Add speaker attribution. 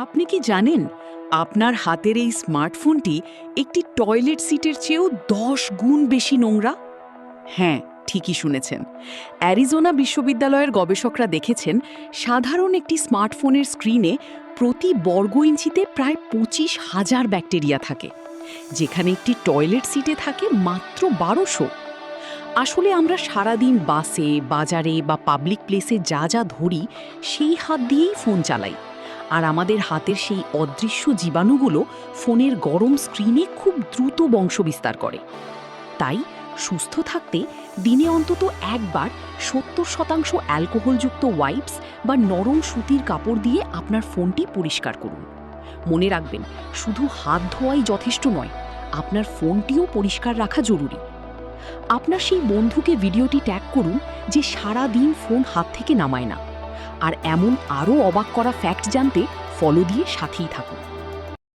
Speaker 1: আপনি কি জানেন আপনার হাতের এই স্মার্টফোনটি একটি টয়লেট সিটের চেয়েও 10 গুণ বেশি নোংরা? হ্যাঁ, ঠিকই শুনেছেন। অ্যারিজোনা বিশ্ববিদ্যালয়ের গবেষকরা দেখেছেন সাধারণ একটি স্মার্টফোনের স্ক্রিনে প্রতি বর্গ ইঞ্চিতে প্রায় 25,000 ব্যাকটেরিয়া থাকে, যেখানে একটি টয়লেট সিটে থাকে মাত্র 1200। আসলে আমরা সারাদিন বাসে, বাজারে বা পাবলিক প্লেসে যা যা ধরি সেই হাত দিয়েই ফোন চালাই। আর আমাদের হাতের সেই অদৃশ্য জীবাণুগুলো ফোনের গরম স্ক্রিনে খুব দ্রুত বংশবিস্তার করে। তাই সুস্থ থাকতে দিনে অন্তত একবার 70% অ্যালকোহলযুক্ত ওয়াইপস বা নরম সুতির কাপড় দিয়ে আপনার ফোনটি পরিষ্কার করুন। মনে রাখবেন, শুধু হাত ধোয়াই যথেষ্ট নয়, আপনার ফোনটিও পরিষ্কার রাখা জরুরি। আপনার সেই বন্ধুকে ভিডিওটি ট্যাগ করুন যে সারা দিন ফোন হাত থেকে নামায় না। আর এমন আরও অবাক করা ফ্যাক্ট জানতে ফলো দিয়ে সাথেই থাকুন।